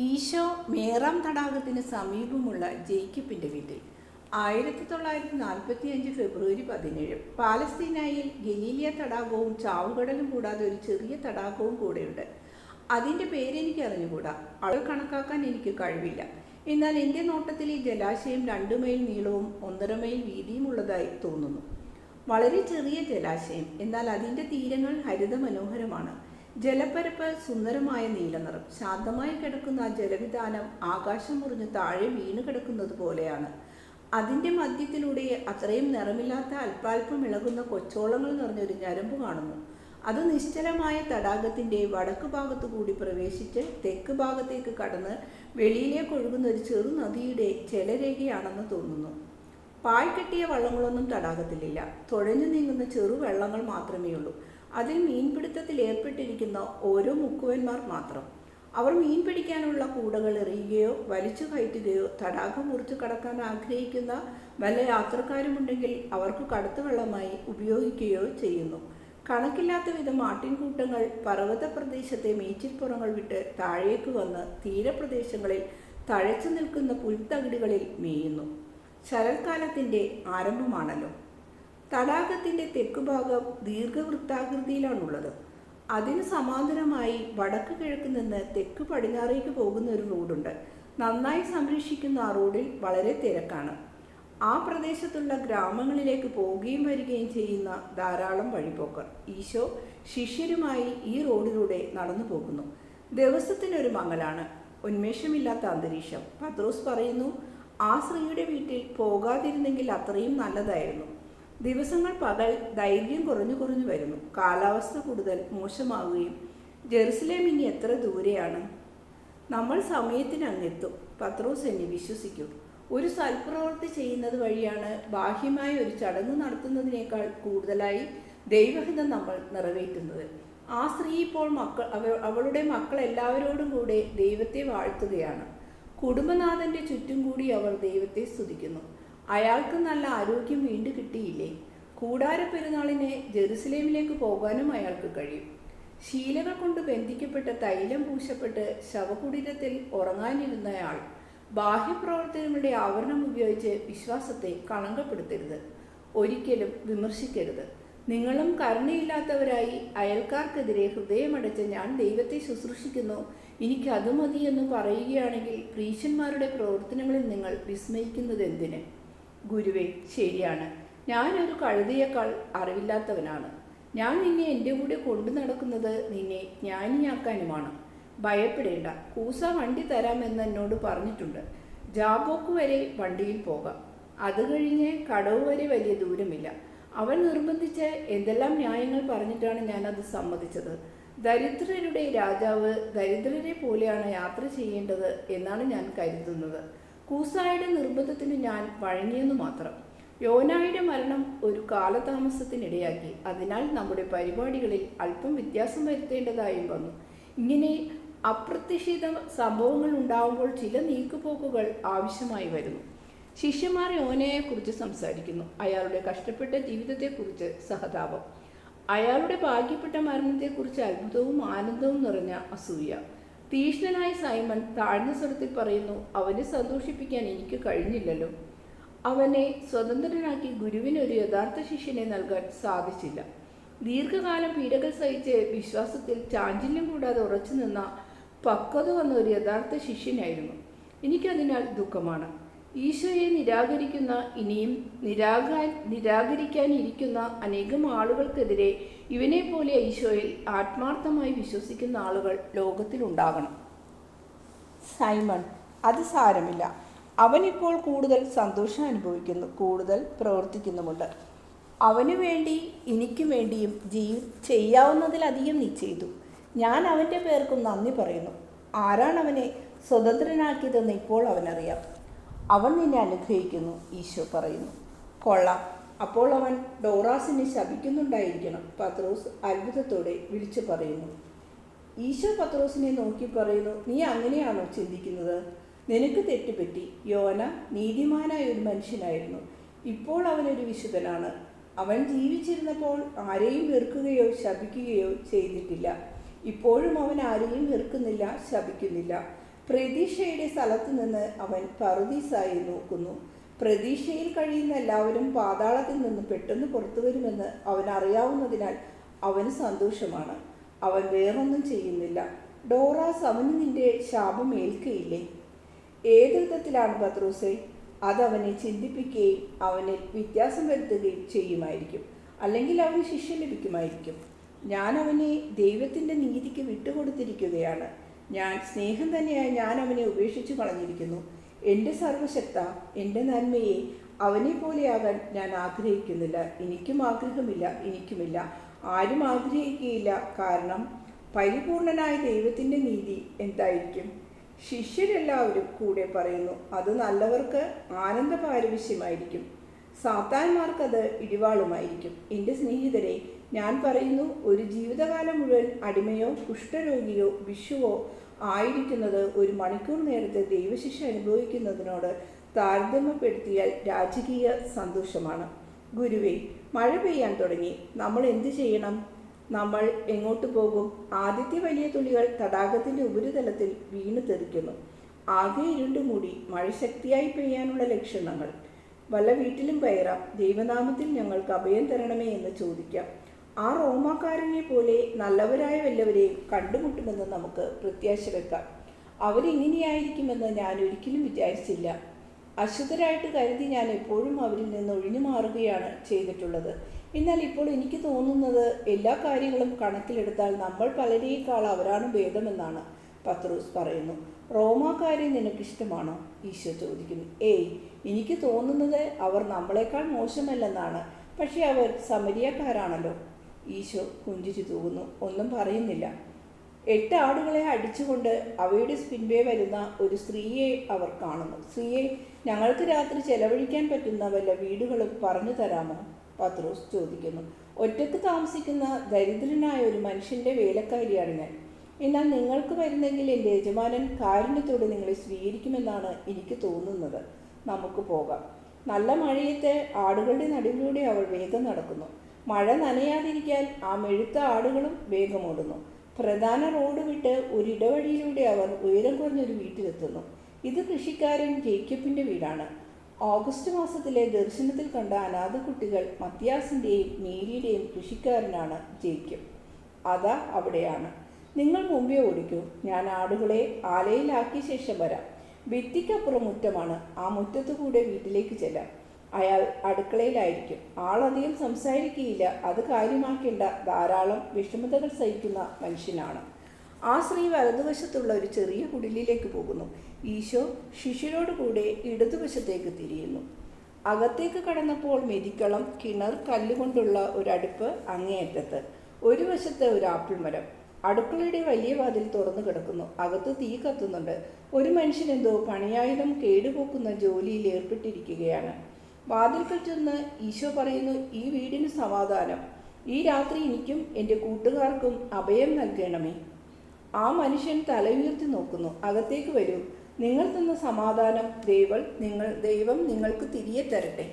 ഈശോ മേറാം തടാകത്തിന് സമീപമുള്ള ജേക്കബിൻ്റെ വീട്ടിൽ 1945 ഫെബ്രുവരി 17 പാലസ്തീനായിൽ ഗലീലിയ തടാകവും ചാവുകടലും കൂടാതെ ഒരു ചെറിയ തടാകവും കൂടെയുണ്ട്. അതിൻ്റെ പേരെനിക്ക് അറിഞ്ഞുകൂടാ, അളവ് കണക്കാക്കാൻ എനിക്ക് കഴിവില്ല. എന്നാൽ എൻ്റെ നോട്ടത്തിൽ ഈ ജലാശയം 2 മൈൽ നീളവും 1.5 മൈൽ വീതിയുമുള്ളതായി തോന്നുന്നു. വളരെ ചെറിയ ജലാശയം, എന്നാൽ അതിൻ്റെ തീരങ്ങൾ ഹരിത മനോഹരമാണ്. ജലപ്പരപ്പ് സുന്ദരമായ നീലനിറം. ശാന്തമായി കിടക്കുന്ന ആ ജലവിധാനം ആകാശം മുറിഞ്ഞ് താഴെ വീണ് കിടക്കുന്നത് പോലെയാണ്. അതിൻ്റെ മധ്യത്തിലൂടെ അത്രയും നിറമില്ലാത്ത അല്പാൽപ്പം ഇളകുന്ന കൊച്ചോളങ്ങൾ നിറഞ്ഞൊരു ഞരമ്പ് കാണുന്നു. അത് നിശ്ചലമായ തടാകത്തിൻ്റെ വടക്ക് ഭാഗത്തു കൂടി പ്രവേശിച്ച് തെക്ക് ഭാഗത്തേക്ക് കടന്ന് വെളിയിലേക്ക് ഒഴുകുന്ന ഒരു ചെറു നദിയുടെ ജലരേഖയാണെന്ന് തോന്നുന്നു. പായ് കെട്ടിയ വള്ളങ്ങളൊന്നും തടാകത്തിലില്ല. തുഴഞ്ഞു നീങ്ങുന്ന ചെറു വെള്ളങ്ങൾ മാത്രമേ ഉള്ളൂ. അതിൽ മീൻപിടുത്തത്തിൽ ഏർപ്പെട്ടിരിക്കുന്ന ഓരോ മുക്കുവന്മാർ മാത്രം. അവർ മീൻ പിടിക്കാനുള്ള കൂടകൾ എറിയുകയോ വലിച്ചു കയറ്റുകയോ തടാകം മുറിച്ച് കടക്കാൻ ആഗ്രഹിക്കുന്ന വല്ല യാത്രക്കാരുമുണ്ടെങ്കിൽ അവർക്ക് കടത്തുവെള്ളമായി ഉപയോഗിക്കുകയോ ചെയ്യുന്നു. കണക്കില്ലാത്ത വിധം ആട്ടിൻകൂട്ടങ്ങൾ പർവ്വത പ്രദേശത്തെ മേച്ചിൽപ്പുറങ്ങൾ വിട്ട് താഴേക്ക് വന്ന് തീരപ്രദേശങ്ങളിൽ തഴച്ചു നിൽക്കുന്ന പുൽത്തകിടികളിൽ മേയുന്നു. ശരൽക്കാലത്തിൻ്റെ ആരംഭമാണല്ലോ. തടാകത്തിൻ്റെ തെക്കുഭാഗം ദീർഘവൃത്താകൃതിയിലാണുള്ളത്. അതിന് സമാന്തരമായി വടക്ക് കിഴക്ക് നിന്ന് തെക്ക് പടിഞ്ഞാറേക്ക് പോകുന്ന ഒരു റോഡുണ്ട്. നന്നായി സംരക്ഷിക്കുന്ന ആ റോഡിൽ വളരെ തിരക്കാണ്. ആ പ്രദേശത്തുള്ള ഗ്രാമങ്ങളിലേക്ക് പോവുകയും വരികയും ചെയ്യുന്ന ധാരാളം വഴിപോക്കർ. ഈശോ ശിഷ്യരുമായി ഈ റോഡിലൂടെ നടന്നു പോകുന്നു. ദിവസത്തിനൊരു മങ്ങലാണ്, ഉന്മേഷമില്ലാത്ത അന്തരീക്ഷം. പത്രോസ് പറയുന്നു, ആ സ്ത്രീയുടെ വീട്ടിൽ പോകാതിരുന്നെങ്കിൽ അത്രയും നല്ലതായിരുന്നു. ദിവസങ്ങൾ പകൽ ദൈർഘ്യം കുറഞ്ഞു വരുന്നു. കാലാവസ്ഥ കൂടുതൽ മോശമാവുകയും. ജെറുസലേം ഇനി എത്ര ദൂരെയാണ്? നമ്മൾ സമയത്തിന് അങ്ങെത്തും. പത്രോസ് എന്നെ വിശ്വസിക്കൂ. ഒരു സൽപ്രവൃത്തി ചെയ്യുന്നത് വഴിയാണ് ബാഹ്യമായ ഒരു ചടങ്ങ് നടത്തുന്നതിനേക്കാൾ കൂടുതലായി ദൈവഹിതം നമ്മൾ നിറവേറ്റുന്നത്. ആ സ്ത്രീ ഇപ്പോൾ അവളുടെ മക്കൾ എല്ലാവരോടും കൂടെ ദൈവത്തെ വാഴ്ത്തുകയാണ്. കുടുംബനാഥൻ്റെ ചുറ്റും കൂടി അവർ ദൈവത്തെ സ്തുതിക്കുന്നു. അയാൾക്ക് നല്ല ആരോഗ്യം വീണ്ടും കിട്ടിയില്ലേ? കൂടാര പെരുന്നാളിന് ജെറുസലേമിലേക്ക് പോകാനും അയാൾക്ക് കഴിയും. ശീലകൾ കൊണ്ട് ബന്ധിക്കപ്പെട്ട തൈലം പൂശപ്പെട്ട് ശവകുടീരത്തിൽ ഉറങ്ങാനിരുന്നയാൾ ബാഹ്യപ്രവർത്തനങ്ങളുടെ ആവരണം ഉപയോഗിച്ച് വിശ്വാസത്തെ കളങ്കപ്പെടുത്തരുത്. ഒരിക്കലും വിമർശിക്കരുത്. നിങ്ങളും കരുണയില്ലാത്തവരായി അയൽക്കാർക്കെതിരെ ഹൃദയമടച്ച് ഞാൻ ദൈവത്തെ ശുശ്രൂഷിക്കുന്നു, എനിക്കത് മതിയെന്ന് പറയുകയാണെങ്കിൽ പ്രീശന്മാരുടെ പ്രവർത്തനങ്ങളിൽ നിങ്ങൾ വിസ്മയിക്കുന്നത് എന്തിന്? ഗുരുവേ, ശരിയാണ്, ഞാനൊരു കഴുതയേക്കാൾ അറിവില്ലാത്തവനാണ്. ഞാൻ നിന്നെ എൻ്റെ കൂടെ കൊണ്ടു നടക്കുന്നത് നിന്നെ ജ്ഞാനിയാക്കാനുമാണ്. ഭയപ്പെടേണ്ട, കൂസ വണ്ടി തരാമെന്ന് എന്നോട് പറഞ്ഞിട്ടുണ്ട്. ജാബോക്ക് വരെ വണ്ടിയിൽ പോകാം. അത് കഴിഞ്ഞ് കടവ് വരെ വലിയ ദൂരമില്ല. അവൻ നിർബന്ധിച്ച് എന്തെല്ലാം ന്യായങ്ങൾ പറഞ്ഞിട്ടാണ് ഞാനത് സമ്മതിച്ചത്. ദരിദ്രരുടെ രാജാവ് ദരിദ്രരെ പോലെയാണ് യാത്ര ചെയ്യേണ്ടത് എന്നാണ് ഞാൻ കരുതുന്നത്. കൂസായുടെ നിർബന്ധത്തിന് ഞാൻ വഴങ്ങിയെന്നു മാത്രം. യോനായുടെ മരണം ഒരു കാലതാമസത്തിനിടയാക്കി. അതിനാൽ നമ്മുടെ പരിപാടികളിൽ അല്പം വ്യത്യാസം വരുത്തേണ്ടതായും വന്നു. ഇങ്ങനെ അപ്രതീക്ഷിത സംഭവങ്ങൾ ഉണ്ടാവുമ്പോൾ ചില നീക്കുപോക്കുകൾ ആവശ്യമായി വരുന്നു. ശിഷ്യന്മാർ യോനയെക്കുറിച്ച് സംസാരിക്കുന്നു. അയാളുടെ കഷ്ടപ്പെട്ട ജീവിതത്തെക്കുറിച്ച് സഹതാപം. അയാളുടെ ഭാഗ്യപ്പെട്ട മരണത്തെക്കുറിച്ച് അത്ഭുതവും ആനന്ദവും നിറഞ്ഞ അസൂയ. തീഷ്ണനായ സൈമൺ താഴ്ന്ന സ്വരത്തിൽ പറയുന്നു, അവനെ സന്തോഷിപ്പിക്കാൻ എനിക്ക് കഴിഞ്ഞില്ലല്ലോ. അവനെ സ്വതന്ത്രനാക്കി ഗുരുവിന് ഒരു യഥാർത്ഥ ശിഷ്യനെ നൽകാൻ സാധിച്ചില്ല. ദീർഘകാലം പീഡകൾ സഹിച്ച് വിശ്വാസത്തിൽ ചാഞ്ചല്യം കൂടാതെ ഉറച്ചു നിന്ന പക്വത വന്ന ഒരു യഥാർത്ഥ ശിഷ്യനായിരുന്നു. എനിക്കതിനാൽ ദുഃഖമാണ്. ഈശോയെ നിരാകരിക്കുന്ന, ഇനിയും നിരാകരിക്കാനിരിക്കുന്ന അനേകം ആളുകൾക്കെതിരെ ഇവനെപ്പോലെ ഈശോയിൽ ആത്മാർത്ഥമായി വിശ്വസിക്കുന്ന ആളുകൾ ലോകത്തിലുണ്ടാകണം. സൈമൺ, അത് സാരമില്ല. അവനിപ്പോൾ കൂടുതൽ സന്തോഷം അനുഭവിക്കുന്നു, കൂടുതൽ പ്രവർത്തിക്കുന്നുമുണ്ട്. അവനു വേണ്ടി എനിക്കും വേണ്ടിയും ചെയ്യാവുന്നതിലധികം നീ ചെയ്തു. ഞാൻ അവൻ്റെ പേർക്കും നന്ദി പറയുന്നു. ആരാണ് അവനെ സ്വതന്ത്രനാക്കിയതെന്ന് ഇപ്പോൾ അവനറിയാം. അവൻ നിന്നെ അനുഗ്രഹിക്കുന്നു, ഈശോ പറയുന്നു. കൊള്ളാം, അപ്പോൾ അവൻ ഡോറാസിനെ ശപിക്കുന്നുണ്ടായിരിക്കണം, പത്രോസ് അത്ഭുതത്തോടെ വിളിച്ചു പറയുന്നു. ഈശോ പത്രോസിനെ നോക്കി പറയുന്നു, നീ അങ്ങനെയാണോ ചിന്തിക്കുന്നത്? നിനക്ക് തെറ്റുപറ്റി. യോന നീതിമാനായ ഒരു മനുഷ്യനായിരുന്നു. ഇപ്പോൾ അവനൊരു വിശുദ്ധനാണ്. അവൻ ജീവിച്ചിരുന്നപ്പോൾ ആരെയും വെറുക്കുകയോ ശപിക്കുകയോ ചെയ്തിട്ടില്ല. ഇപ്പോഴും അവൻ ആരെയും വെറുക്കുന്നില്ല, ശപിക്കുന്നില്ല. പ്രതീക്ഷയുടെ സ്ഥലത്ത് നിന്ന് അവൻ പറുദീസായി നോക്കുന്നു. പ്രതീക്ഷയിൽ കഴിയുന്ന എല്ലാവരും പാതാളത്തിൽ നിന്ന് പെട്ടെന്ന് പുറത്തു വരുമെന്ന് അവൻ അറിയാവുന്നതിനാൽ അവന് സന്തോഷമാണ്. അവൻ വേറൊന്നും ചെയ്യുന്നില്ല. ഡോറാസ്, അവന് നിന്റെ ശാപം ഏൽക്കയില്ലേ? ഏത് വിധത്തിലാണ് പത്രോസേ? അതവനെ ചിന്തിപ്പിക്കുകയും അവനിൽ വ്യത്യാസം വരുത്തുകയും ചെയ്യുമായിരിക്കും. അല്ലെങ്കിൽ അവന് ശിക്ഷ ലഭിക്കുമായിരിക്കും. ഞാൻ അവനെ ദൈവത്തിൻ്റെ നീതിക്ക് വിട്ടുകൊടുത്തിരിക്കുകയാണ്. ഞാൻ സ്നേഹം തന്നെയായി ഞാൻ അവനെ ഉപേക്ഷിച്ചു കളഞ്ഞിരിക്കുന്നു. എൻ്റെ സർവശക്ത, എൻ്റെ നന്മയെ അവനെ പോലെയാകാൻ ഞാൻ ആഗ്രഹിക്കുന്നില്ല. എനിക്കും ആഗ്രഹമില്ല, എനിക്കുമില്ല, ആരും ആഗ്രഹിക്കുകയില്ല. കാരണം പരിപൂർണനായ ദൈവത്തിൻ്റെ നീതി എന്തായിരിക്കും? ശിഷ്യരെല്ലാവരും കൂടെ പറയുന്നു, അത് നല്ലവർക്ക് ആനന്ദ പാരവശ്യമായിരിക്കും, സാത്താന്മാർക്കത് ഇടിവാളുമായിരിക്കും. എൻ്റെ സ്നേഹിതരെ, ഞാൻ പറയുന്നു, ഒരു ജീവിതകാലം മുഴുവൻ അടിമയോ കുഷ്ഠരോഗിയോ വിഷുവോ ആയിരിക്കുന്നത് ഒരു മണിക്കൂർ നേരത്തെ ദൈവശിക്ഷ അനുഭവിക്കുന്നതിനോട് താരതമ്യപ്പെടുത്തിയാൽ രാജകീയ സന്തോഷമാണ്. ഗുരുവേ, മഴ പെയ്യാൻ തുടങ്ങി. നമ്മൾ എന്തു ചെയ്യണം? നമ്മൾ എങ്ങോട്ട് പോകും? ആദ്യത്തെ വലിയ തുള്ളികൾ തടാകത്തിൻ്റെ ഉപരിതലത്തിൽ വീണ് തെറിക്കുന്നു. ആകെ ഇരുണ്ടുമൂടി. മഴ ശക്തിയായി പെയ്യാനുള്ള ലക്ഷണങ്ങൾ. വല്ല വീട്ടിലും കയറാം. ദൈവനാമത്തിൽ ഞങ്ങൾക്ക് അഭയം തരണമേ എന്ന് ചോദിക്കാം. ആ റോമാക്കാരനെ പോലെ നല്ലവരായ വല്ലവരെയും കണ്ടുമുട്ടുമെന്ന് നമുക്ക് പ്രത്യാശ വെക്കാം. അവരിങ്ങനെയായിരിക്കുമെന്ന് ഞാൻ ഒരിക്കലും വിചാരിച്ചില്ല. അശുദ്ധരായിട്ട് കരുതി ഞാൻ എപ്പോഴും അവരിൽ നിന്ന് ഒഴിഞ്ഞു മാറുകയാണ് ചെയ്തിട്ടുള്ളത്. എന്നാൽ ഇപ്പോൾ എനിക്ക് തോന്നുന്നത് എല്ലാ കാര്യങ്ങളും കണക്കിലെടുത്താൽ നമ്മൾ പലരേക്കാൾ അവരാണ് ഭേദമെന്നാണ്. പത്രോസ് പറയുന്നു. റോമാക്കാരെ നിനക്കിഷ്ടമാണോ? ഈശോ ചോദിക്കുന്നു. ഏയ്, എനിക്ക് തോന്നുന്നത് അവർ നമ്മളെക്കാൾ മോശമല്ലെന്നാണ്. പക്ഷേ അവർ സമരിയക്കാരാണല്ലോ. ഈശോ പുഞ്ചിരി തൂകുന്നു. ഒന്നും പറയുന്നില്ല. 8 ആടുകളെ അടിച്ചുകൊണ്ട് അവയുടെ പിൻപേ വരുന്ന ഒരു സ്ത്രീയെ അവർ കാണുന്നു. സ്ത്രീയെ, ഞങ്ങൾക്ക് രാത്രി ചെലവഴിക്കാൻ പറ്റുന്ന വല്ല വീടുകളും പറഞ്ഞു തരാമോ? പത്രോസ് ചോദിക്കുന്നു. ഒറ്റയ്ക്ക് താമസിക്കുന്ന ദരിദ്രനായ ഒരു മനുഷ്യൻ്റെ വേലക്കാരിയാണ് ഞാൻ. എന്നാൽ നിങ്ങൾക്ക് വരുന്നെങ്കിൽ എൻ്റെ യജമാനൻ കാരുണ്യത്തോടെ നിങ്ങളെ സ്വീകരിക്കുമെന്നാണ് എനിക്ക് തോന്നുന്നത്. നമുക്ക് പോകാം. നല്ല മഴയത്ത് ആടുകളുടെ നടുവിലൂടെ അവൾ വേഗം നടക്കുന്നു. മഴ നനയാതിരിക്കാൻ ആ മെഴുത്ത ആടുകളും വേഗമോടുന്നു. പ്രധാന റോഡ് വിട്ട് ഒരു ഇടവഴിയിലൂടെ അവർ ഉയരം കുറഞ്ഞൊരു വീട്ടിലെത്തുന്നു. ഇത് കൃഷിക്കാരൻ ജേക്കബിൻ്റെ വീടാണ്. ഓഗസ്റ്റ് മാസത്തിലെ ദർശനത്തിൽ കണ്ട അനാഥ കുട്ടികൾ മത്തിയാസിൻ്റെയും മേരിയുടെയും കൃഷിക്കാരനാണ് ജേക്കബ്. അതാ അവിടെയാണ്. നിങ്ങൾ മുമ്പേ ഓടിക്കൂ. ഞാൻ ആടുകളെ ആലയിലാക്കിയ ശേഷം വരാം. ഭിത്തിക്കപ്പുറം മുറ്റമാണ്. ആ മുറ്റത്തു കൂടെ വീട്ടിലേക്ക് ചെല്ലാം. അയാൾ അടുക്കളയിലായിരിക്കും. ആളധികം സംസാരിക്കുകയില്ല. അത് കാര്യമാക്കേണ്ട. ധാരാളം വിഷമതകൾ സഹിക്കുന്ന മനുഷ്യനാണ്. ആ സ്ത്രീ വലതുവശത്തുള്ള ഒരു ചെറിയ കുടിലിലേക്ക് പോകുന്നു. ഈശോ ശിഷ്യരോട് കൂടെ ഇടതുവശത്തേക്ക് തിരിയുന്നു. അകത്തേക്ക് കടന്നപ്പോൾ മെതിക്കളം, കിണർ, കല്ലുകൊണ്ടുള്ള ഒരടുപ്പ് അങ്ങേയറ്റത്ത്. ഒരു വശത്ത് ഒരു ആപ്പിൾ മരം. അടുക്കളയുടെ വലിയ വാതിൽ തുറന്നു കിടക്കുന്നു. അകത്ത് തീ കത്തുന്നുണ്ട്. ഒരു മനുഷ്യനെന്തോ പണിയായുധം കേടുപോക്കുന്ന ജോലിയിൽ ഏർപ്പെട്ടിരിക്കുകയാണ്. വാതിൽക്കൽ ചെന്ന് ഈശോ പറയുന്നു, ഈ വീടിന് സമാധാനം. ഈ രാത്രി എനിക്കും എൻ്റെ കൂട്ടുകാർക്കും അഭയം നൽകണമേ. ആ മനുഷ്യൻ തല ഉയർത്തി നോക്കുന്നു. അകത്തേക്ക് വരൂ. നിങ്ങൾ തന്ന സമാധാനം ദൈവം നിങ്ങൾക്ക് തിരികെ തരട്ടെ.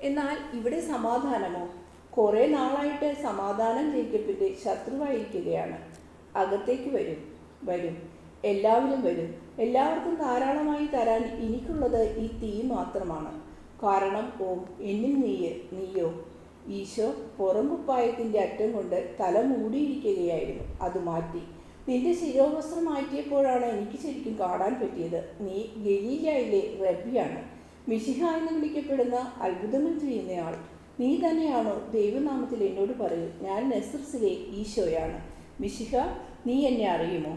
എന്നാൽ ഇവിടെ സമാധാനമോ? കുറേ നാളായിട്ട് സമാധാനം ജേക്കബിൻ്റെ ശത്രുവായിരിക്കുകയാണ്. അകത്തേക്ക് വരും. എല്ലാവരും വരും. എല്ലാവർക്കും ധാരാളമായി തരാൻ എനിക്കുള്ളത് ഈ തീ മാത്രമാണ്. കാരണം എന്നിൽ നീയോ? ഈശോ പുറംകുപ്പായത്തിൻ്റെ അറ്റം കൊണ്ട് തല മൂടിയിരിക്കുകയായിരുന്നു. അത് മാറ്റി. നിന്റെ ശിരോവസ്ത്രം മാറ്റിയപ്പോഴാണ് എനിക്ക് ശരിക്കും കാണാൻ പറ്റിയത്. നീ ഗലീലയിലെ റബ്ബിയാണ്, മിശിഹ എന്ന് വിളിക്കപ്പെടുന്ന അത്ഭുതങ്ങൾ ചെയ്യുന്നയാൾ. നീ തന്നെയാണോ? ദൈവനാമത്തിൽ എന്നോട് പറയൂ. ഞാൻ നസ്രത്തിലെ ഈശോയാണ്. മിശിഹ, നീ എന്നെ അറിയുമോ?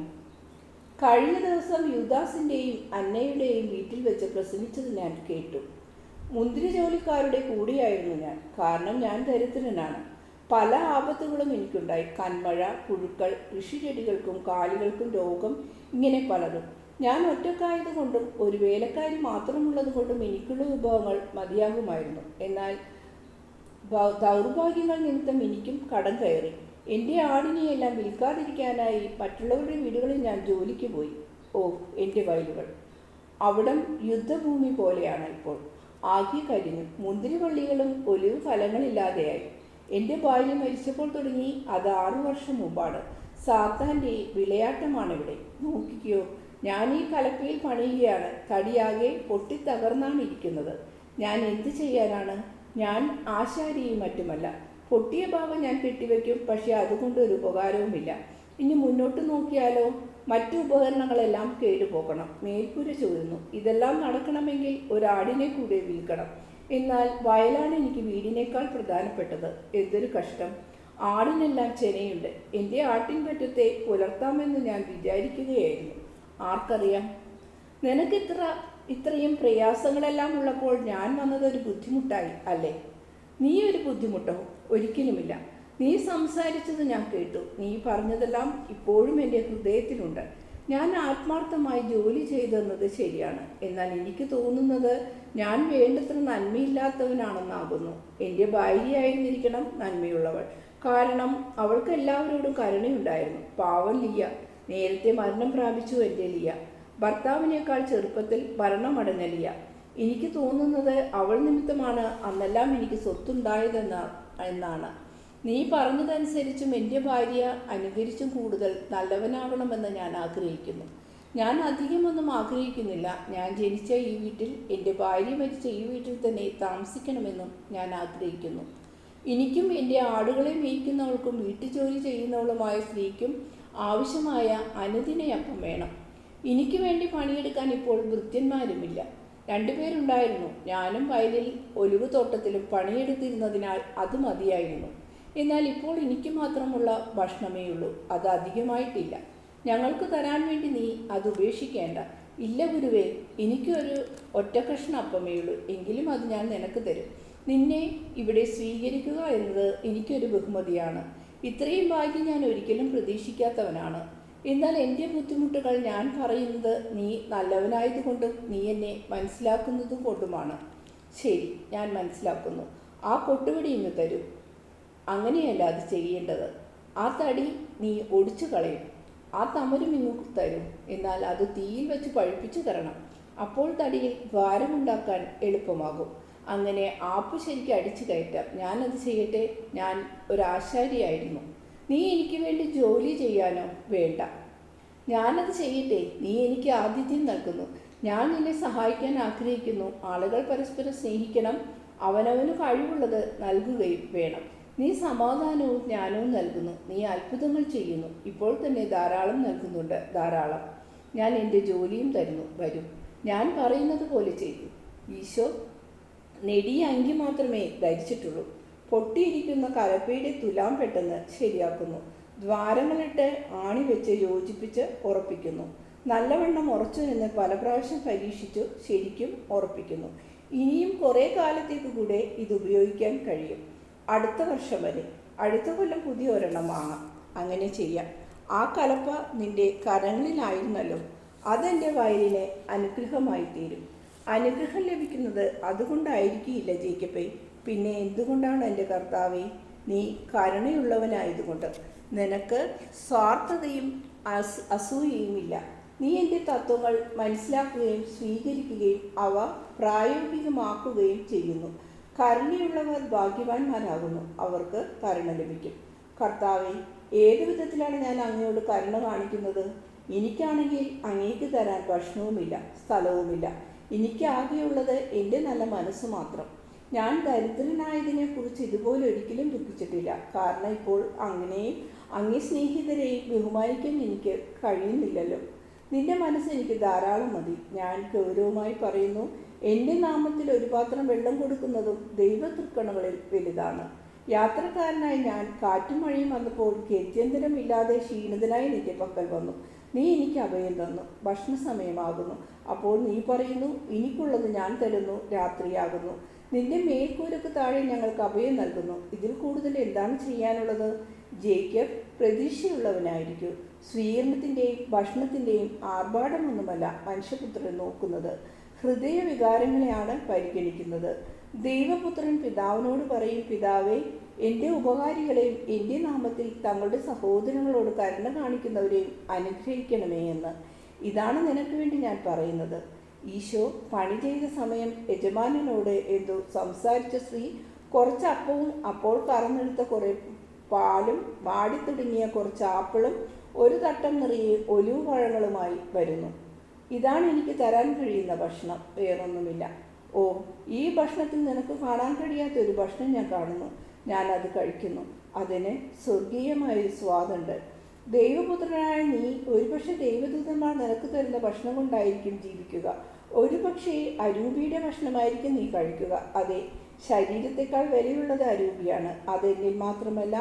കഴിഞ്ഞ ദിവസം യൂദാസിൻ്റെയും അന്നയുടെയും വീട്ടിൽ വെച്ച് പ്രസംഗിച്ചത് ഞാൻ കേട്ടു. മുന്തിരി ജോലിക്കാരുടെ കൂടെയായിരുന്നു ഞാൻ. കാരണം ഞാൻ ദരിദ്രനാണ്. പല ആപത്തുകളും എനിക്കുണ്ടായി. കന്മഴ, പുഴുക്കൾ, കൃഷിച്ചെടികൾക്കും കാലികൾക്കും രോഗം, ഇങ്ങനെ പലതും. ഞാൻ ഒറ്റക്കായതുകൊണ്ടും ഒരു വേലക്കാരി മാത്രമുള്ളത് കൊണ്ടും എനിക്കുള്ള വിഭവങ്ങൾ മതിയാകുമായിരുന്നു. എന്നാൽ ദൗർഭാഗ്യങ്ങൾ നിമിത്തം എനിക്കും കടം കയറി. എൻ്റെ ആടിനെയെല്ലാം വിൽക്കാതിരിക്കാനായി മറ്റുള്ളവരുടെ വീടുകളിൽ ഞാൻ ജോലിക്ക് പോയി. എൻ്റെ വയലുകൾ! അവിടം യുദ്ധഭൂമി പോലെയാണ് ഇപ്പോൾ. ആകെ കരിഞ്ഞു. മുന്തിരിവള്ളികളും ഒലിവ് ഫലങ്ങളില്ലാതെയായി. എൻ്റെ ബാല്യം മരിച്ചപ്പോൾ തുടങ്ങി. അത് 6 വർഷം മുമ്പാണ്. സാത്താൻ്റെ വിളയാട്ടമാണിവിടെ. നോക്കിക്കോ, ഞാൻ ഈ കലപ്പയിൽ പണിയുകയാണ്. തടിയാകെ പൊട്ടിത്തകർന്നാണ് ഇരിക്കുന്നത്. ഞാൻ എന്ത് ചെയ്യാനാണ്? ഞാൻ ആശാരിയും മറ്റുമല്ല. പൊട്ടിയ ഭാഗം ഞാൻ കെട്ടിവെക്കും, പക്ഷെ അതുകൊണ്ട് ഒരു ഉപകാരവുമില്ല. ഇനി മുന്നോട്ട് നോക്കിയാലോ? മറ്റു ഉപകരണങ്ങളെല്ലാം കേടുപോകണം, മേൽക്കൂര ചോരുന്നു. ഇതെല്ലാം നടക്കണമെങ്കിൽ ഒരാടിനെ കൂടെ വിൽക്കണം. എന്നാൽ വയലാണ് എനിക്ക് വീടിനേക്കാൾ പ്രധാനപ്പെട്ടത്. എന്തൊരു കഷ്ടം! ആടിനെല്ലാം ചെനയുണ്ട്. എൻ്റെ ആട്ടിൻപറ്റത്തെ പുലർത്താമെന്ന് ഞാൻ വിചാരിക്കുകയായിരുന്നു. ആർക്കറിയാം? നിനക്ക് ഇത്രയും പ്രയാസങ്ങളെല്ലാം ഉള്ളപ്പോൾ ഞാൻ വന്നതൊരു ബുദ്ധിമുട്ടായി അല്ലേ? നീ ഒരു ബുദ്ധിമുട്ടോ? ഒരിക്കലുമില്ല. നീ സംസാരിച്ചത് ഞാൻ കേട്ടു. നീ പറഞ്ഞതെല്ലാം ഇപ്പോഴും എൻ്റെ ഹൃദയത്തിലുണ്ട്. ഞാൻ ആത്മാർത്ഥമായി ജോലി ചെയ്തെന്നത് ശരിയാണ്. എന്നാൽ എനിക്ക് തോന്നുന്നത് ഞാൻ വേണ്ടത്ര നന്മയില്ലാത്തവനാണെന്നാകുന്നു. എൻ്റെ ഭാര്യയായിരുന്നിരിക്കണം നന്മയുള്ളവൾ. കാരണം അവൾക്ക് എല്ലാവരോടും കരുണയുണ്ടായിരുന്നു. പാവം ലിയ. നേരത്തെ മരണം പ്രാപിച്ചു എൻ്റെ ലിയ. ഭർത്താവിനേക്കാൾ ചെറുപ്പത്തിൽ മരണമടഞ്ഞ ലിയ. എനിക്ക് തോന്നുന്നത് അവൾ നിമിത്തമാണ് അന്നെല്ലാം എനിക്ക് സ്വത്തുണ്ടായതെന്നാണ്. നീ പറഞ്ഞതനുസരിച്ചും എൻ്റെ ഭാര്യ അനുകരിച്ചും കൂടുതൽ നല്ലവനാകണമെന്ന് ഞാൻ ആഗ്രഹിക്കുന്നു. ഞാൻ അധികമൊന്നും ആഗ്രഹിക്കുന്നില്ല. ഞാൻ ജനിച്ച ഈ വീട്ടിൽ, എൻ്റെ ഭാര്യ മരിച്ച ഈ വീട്ടിൽ തന്നെ താമസിക്കണമെന്നും ഞാൻ ആഗ്രഹിക്കുന്നു. എനിക്കും എൻ്റെ ആടുകളെ മേയ്ക്കുന്നവൾക്കും വീട്ടുജോലി ചെയ്യുന്നവളുമായ സ്ത്രീക്കും ആവശ്യമായ അനുദിനയപ്പം വേണം. എനിക്ക് വേണ്ടി പണിയെടുക്കാൻ ഇപ്പോൾ ഭൃത്യന്മാരുമില്ല. 2 പേരുണ്ടായിരുന്നു. ഞാനും വയലിൽ ഒലിവ് തോട്ടത്തിലും പണിയെടുത്തിരുന്നതിനാൽ അത് മതിയായിരുന്നു. എന്നാൽ ഇപ്പോൾ എനിക്ക് മാത്രമുള്ള ഭക്ഷണമേയുള്ളൂ. അത് അധികമായിട്ടില്ല. ഞങ്ങൾക്ക് തരാൻ വേണ്ടി നീ അത് ഉപേക്ഷിക്കേണ്ട. ഇല്ല ഗുരുവേ, എനിക്കൊരു ഒറ്റക്കഷ്ണം അപ്പമേയുള്ളൂ. എങ്കിലും അത് ഞാൻ നിനക്ക് തരും. നിന്നെ ഇവിടെ സ്വീകരിക്കുക എന്നത് എനിക്കൊരു ബഹുമതിയാണ്. ഇത്രയും ഭാഗ്യം ഞാൻ ഒരിക്കലും പ്രതീക്ഷിക്കാത്തവനാണ്. എന്നാൽ എൻ്റെ ബുദ്ധിമുട്ടുകൾ ഞാൻ പറയുന്നത് നീ നല്ലവനായതുകൊണ്ടും നീ എന്നെ മനസ്സിലാക്കുന്നതും കൊണ്ടുമാണ്. ശരി, ഞാൻ മനസ്സിലാക്കുന്നു. ആ കൊട്ടുപിടി ഇങ്ങ് തരൂ. അങ്ങനെയല്ല അത് ചെയ്യേണ്ടത്. ആ തടി നീ ഒടിച്ചു കളയും. ആ തമരും ഇങ്ങ് തരും. എന്നാൽ അത് തീയിൽ വെച്ച് പഴുപ്പിച്ചു തരണം. അപ്പോൾ തടിയിൽ ദ്വാരമുണ്ടാക്കാൻ എളുപ്പമാകും. അങ്ങനെ ആപ്പ് ശരിക്ക് അടിച്ചു കയറ്റാം. ഞാനത് ചെയ്യട്ടെ? ഞാൻ ഒരാശാരിയായിരുന്നു. നീ എനിക്ക് വേണ്ടി ജോലി ചെയ്യാനോ? വേണ്ട, ഞാനത് ചെയ്യട്ടെ. നീ എനിക്ക് ആതിഥ്യം നൽകുന്നു. ഞാൻ നിന്നെ സഹായിക്കാൻ ആഗ്രഹിക്കുന്നു. ആളുകൾ പരസ്പരം സ്നേഹിക്കണം. അവനവന് കഴിവുള്ളത് നൽകുകയും വേണം. നീ സമാധാനവും ജ്ഞാനവും നൽകുന്നു. നീ അത്ഭുതങ്ങൾ ചെയ്യുന്നു. ഇപ്പോൾ തന്നെ ധാരാളം നൽകുന്നുണ്ട്, ധാരാളം. ഞാൻ എൻ്റെ ജോലിയും തരുന്നു. വരും, ഞാൻ പറയുന്നത് പോലെ ചെയ്യൂ. ഈശോ നെടിയ അങ്കി മാത്രമേ ധരിച്ചിട്ടുള്ളൂ. പൊട്ടിയിരിക്കുന്ന കലപ്പയുടെ തുലാം പെട്ടെന്ന് ശരിയാക്കുന്നു. ദ്വാരങ്ങളിട്ട് ആണി വെച്ച് യോജിപ്പിച്ച് ഉറപ്പിക്കുന്നു. നല്ലവണ്ണം ഉറച്ചു നിന്ന് പല പ്രാവശ്യം പരീക്ഷിച്ചു ശരിക്കും ഉറപ്പിക്കുന്നു. ഇനിയും കുറേ കാലത്തേക്ക് കൂടെ ഇത് ഉപയോഗിക്കാൻ കഴിയും. അടുത്ത വർഷം വരെ. അടുത്ത കൊല്ലം പുതിയ ഒരെണ്ണം വാങ്ങാം. അങ്ങനെ ചെയ്യാം. ആ കലപ്പ നിന്റെ കരങ്ങളിലായിരുന്നല്ലോ. അതെൻ്റെ വയലിനെ അനുഗ്രഹമായി തീരും. അനുഗ്രഹം ലഭിക്കുന്നത് അതുകൊണ്ടായിരിക്കില്ല ജേക്കബേ. പിന്നെ എന്തുകൊണ്ടാണ് എൻ്റെ കർത്താവേ? നീ കരുണയുള്ളവനായതുകൊണ്ട്. നിനക്ക് സ്വാർത്ഥതയും അസൂയയുമില്ല. നീ എൻ്റെ തത്വങ്ങൾ മനസ്സിലാക്കുകയും സ്വീകരിക്കുകയും അവ പ്രായോഗികമാക്കുകയും ചെയ്യുന്നു. കരുണയുള്ളവർ ഭാഗ്യവാന്മാരാകുന്നു. അവർക്ക് കരുണ ലഭിക്കും. കർത്താവേ, ഏതു വിധത്തിലാണ് ഞാൻ അങ്ങയോട് കരുണ കാണിക്കുന്നത്? എനിക്കാണെങ്കിൽ അങ്ങേക്ക് തരാൻ ഭക്ഷണവുമില്ല, സ്ഥലവുമില്ല. എനിക്കാകെയുള്ളത് എൻ്റെ നല്ല മനസ്സ് മാത്രം. ഞാൻ ദരിദ്രനായതിനെക്കുറിച്ച് ഇതുപോലെ ഒരിക്കലും ദുഃഖിച്ചിട്ടില്ല. കാരണം ഇപ്പോൾ അങ്ങനെയും അങ്ങേ സ്നേഹിതരെയും ബഹുമാനിക്കാൻ എനിക്ക് കഴിയുന്നില്ലല്ലോ. നിന്റെ മനസ്സ് എനിക്ക് ധാരാളം മതി. ഞാൻ ഗൗരവമായി പറയുന്നു, എൻ്റെ നാമത്തിൽ ഒരു പാത്രം വെള്ളം കൊടുക്കുന്നതും ദൈവതൃക്കണകളിൽ വലുതാണ്. യാത്രക്കാരനായി ഞാൻ കാറ്റും മഴയും വന്നപ്പോൾ ഗത്യന്തരമില്ലാതെ ക്ഷീണിതനായി നിന്റെ പക്കൽ വന്നു. നീ എനിക്ക് അഭയം തന്നു. ഭക്ഷണ സമയമാകുന്നു. അപ്പോൾ നീ പറയുന്നു, എനിക്കുള്ളത് ഞാൻ തരുന്നു, രാത്രിയാകുന്നു. നിന്റെ മേൽക്കൂരക്ക് താഴെ ഞങ്ങൾക്ക് അഭയം നൽകുന്നു. ഇതിൽ കൂടുതൽ എന്താണ് ചെയ്യാനുള്ളത്? ജേക്കബ്, പ്രതീക്ഷയുള്ളവനായിരിക്കൂ. സ്വീകരണത്തിൻ്റെയും ഭക്ഷണത്തിൻ്റെയും ആർഭാടമൊന്നുമല്ല മനുഷ്യപുത്രൻ നോക്കുന്നത്, ഹൃദയവികാരങ്ങളെയാണ് പരിഗണിക്കുന്നത്. ദൈവപുത്രൻ പിതാവിനോട് പറയും, പിതാവേ, എൻ്റെ ഉപകാരികളെയും എൻ്റെ നാമത്തിൽ തങ്ങളുടെ സഹോദരങ്ങളോട് കരുണ കാണിക്കുന്നവരെയും അനുഗ്രഹിക്കണമേ എന്ന്. ഇതാണ് നിനക്ക് വേണ്ടി ഞാൻ പറയുന്നത്. ഈശോ പണി ചെയ്ത സമയം യജമാനനോട് എന്തോ സംസാരിച്ച സ്ത്രീ കുറച്ച് അപ്പവും അപ്പോൾ കറന്നെടുത്ത കുറേ പാലും വാടിത്തുടങ്ങിയ കുറച്ച് ആപ്പിളും ഒരു തട്ടം നിറയെ ഒലിവ് പഴങ്ങളുമായി വരുന്നു. ഇതാണ് എനിക്ക് തരാൻ കഴിയുന്ന ഭക്ഷണം, വേറൊന്നുമില്ല. ഓ, ഈ ഭക്ഷണത്തിൽ നിനക്ക് കാണാൻ കഴിയാത്ത ഒരു ഭക്ഷണം ഞാൻ കാണുന്നു. ഞാൻ അത് കഴിക്കുന്നു. അതിന് സ്വർഗീയമായൊരു സ്വാദുണ്ട്. ദൈവപുത്രനായ നീ ഒരുപക്ഷെ ദൈവദൂതന്മാർ നിനക്ക് തരുന്ന ഭക്ഷണം കൊണ്ടായിരിക്കും ജീവിക്കുക. ഒരുപക്ഷെ അരൂപിയുടെ ഭക്ഷണമായിരിക്കും നീ കഴിക്കുക. അതെ, ശരീരത്തെക്കാൾ വിലയുള്ളത് അരൂപിയാണ്. അതെന്നിൽ മാത്രമല്ല,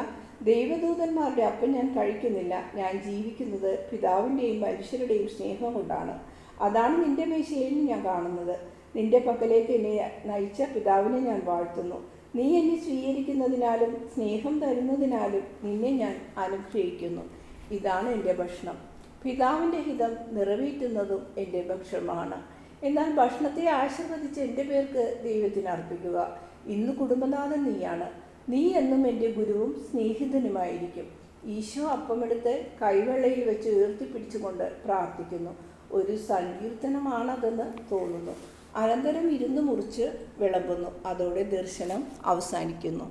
ദൈവദൂതന്മാരുടെ അപ്പം ഞാൻ കഴിക്കുന്നില്ല. ഞാൻ ജീവിക്കുന്നത് പിതാവിൻ്റെയും മനുഷ്യരുടെയും സ്നേഹം കൊണ്ടാണ്. അതാണ് നിന്റെ മേശയിൽ ഞാൻ കാണുന്നത്. നിന്റെ പക്കലേക്ക് എന്നെ നയിച്ച പിതാവിനെ ഞാൻ വാഴ്ത്തുന്നു. നീ എന്നെ സ്വീകരിക്കുന്നതിനാലും സ്നേഹം തരുന്നതിനാലും നിന്നെ ഞാൻ അനുഗ്രഹിക്കുന്നു. ഇതാണ് എൻ്റെ ഭക്ഷണം. പിതാവിൻ്റെ ഹിതം നിറവേറ്റുന്നതും എൻ്റെ ഭക്ഷണമാണ്. എന്നാൽ ഭക്ഷണത്തെ ആശീർവദിച്ച് എൻ്റെ പേർക്ക് ദൈവത്തിന് അർപ്പിക്കുക. ഇന്ന് കുടുംബനാഥൻ നീയാണ്. നീ എന്നും എൻ്റെ ഗുരുവും സ്നേഹിതനുമായിരിക്കും. ഈശോ അപ്പമെടുത്ത് കൈവെള്ളയിൽ വെച്ച് ഉയർത്തിപ്പിടിച്ചുകൊണ്ട് പ്രാർത്ഥിക്കുന്നു. ഒരു സങ്കീർത്തനമാണതെന്ന് തോന്നുന്നു. അനന്തരം ഇരുന്ന് മുറിച്ച് വിളമ്പുന്നു. അതോടെ ദർശനം അവസാനിക്കുന്നു.